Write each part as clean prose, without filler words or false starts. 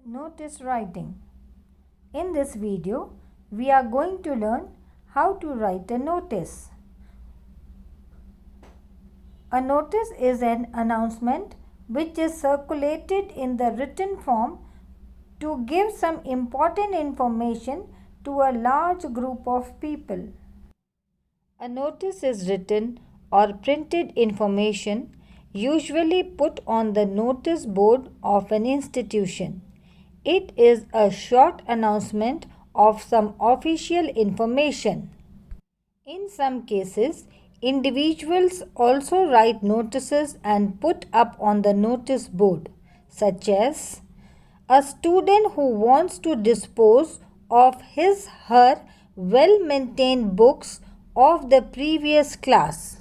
Notice writing. In this video, we are going to learn how to write a notice. A notice is an announcement which is circulated in the written form to give some important information to a large group of people. A notice is written or printed information usually put on the notice board of an institution. It is a short announcement of some official information. In some cases, individuals also write notices and put up on the notice board, such as a student who wants to dispose of his/her well-maintained books of the previous class.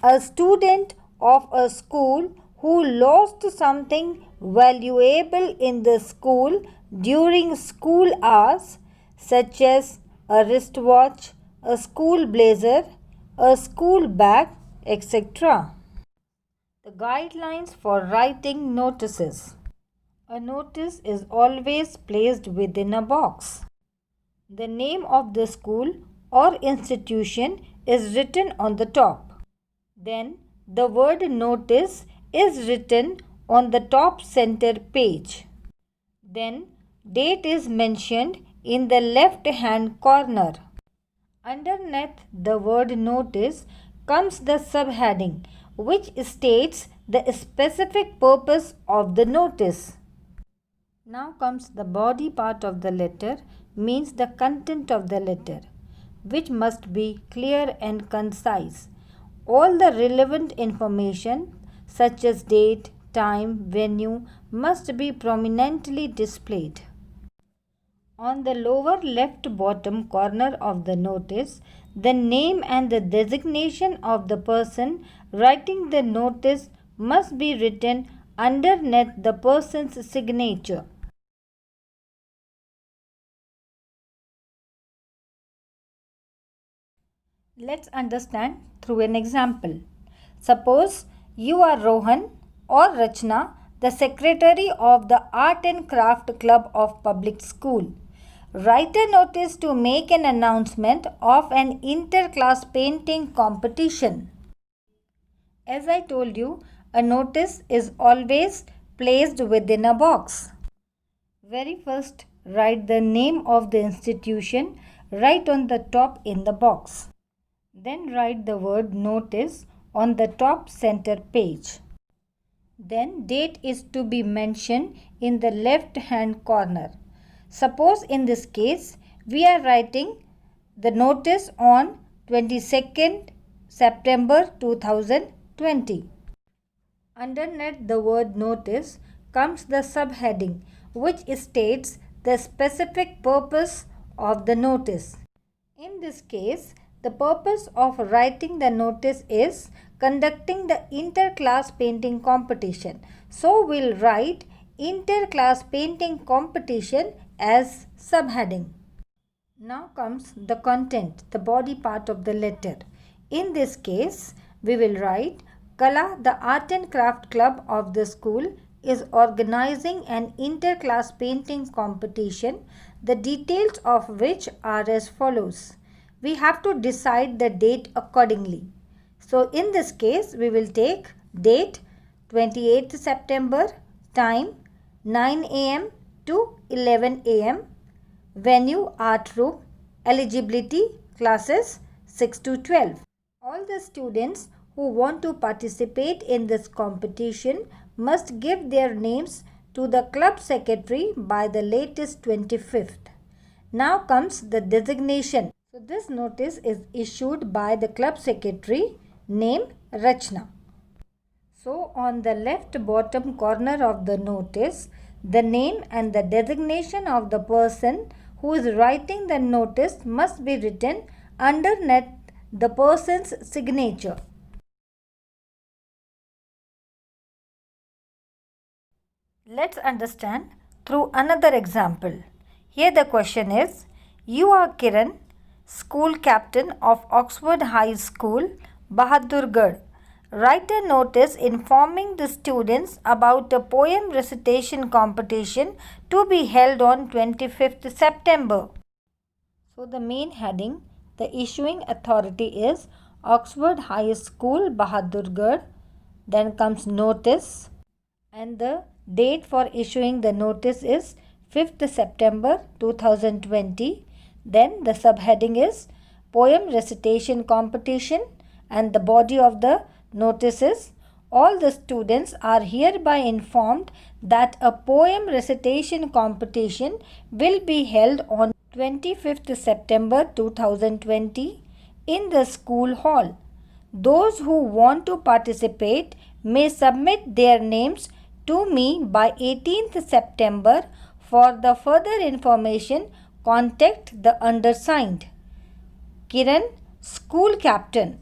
A student of a school who lost something valuable in the school during school hours, such as a wristwatch, a school blazer, a school bag, etc. The guidelines for writing notices. A notice is always placed within a box. The name of the school or institution is written on the top. Then the word notice is written on the top center page. Then date is mentioned in the left hand corner. Underneath the word notice comes the subheading, which states the specific purpose of the notice. Now comes the body part of the letter, means the content of the letter, which must be clear and concise. All the relevant information such as date, time, venue must be prominently displayed. On the lower left bottom corner of the notice, the name and the designation of the person writing the notice must be written underneath the person's signature. Let's understand through an example. Suppose you are Rohan or Rachna, the secretary of the Art and Craft Club of Public School. Write a notice to make an announcement of an inter-class painting competition. As I told you, a notice is always placed within a box. Very first, write the name of the institution right on the top in the box. Then write the word notice on the top center page. Then date is to be mentioned in the left hand corner. Suppose in this case we are writing the notice on 22nd September 2020. Underneath the word notice comes the subheading, which states the specific purpose of the notice. In this case, the purpose of writing the notice is conducting the inter-class painting competition. So we'll write inter-class painting competition as subheading. Now comes the content, the body part of the letter. In this case, we will write Kala, the Art and Craft Club of the school, is organizing an inter-class painting competition, the details of which are as follows. We have to decide the date accordingly. So in this case, we will take date 28th September, time 9 am to 11 am, venue art room, eligibility classes 6 to 12. All the students who want to participate in this competition must give their names to the club secretary by the latest 25th. Now comes the designation. So this notice is issued by the club secretary named Rachna. So on the left bottom corner of the notice, the name and the designation of the person who is writing the notice must be written underneath the person's signature. Let's understand through another example. Here the question is, you are Kiran, school captain of Oxford High School, Bahadurgarh. Write a notice informing the students about a poem recitation competition to be held on 25th September. So the main heading, the issuing authority is Oxford High School, Bahadurgarh. Then comes notice, and the date for issuing the notice is 5th September 2020. Then the subheading is Poem Recitation Competition, and the body of the notice is all the students are hereby informed that a poem recitation competition will be held on 25th September 2020 in the school hall. Those who want to participate may submit their names to me by 18th September. For the further information, contact the undersigned. Kiran, School Captain.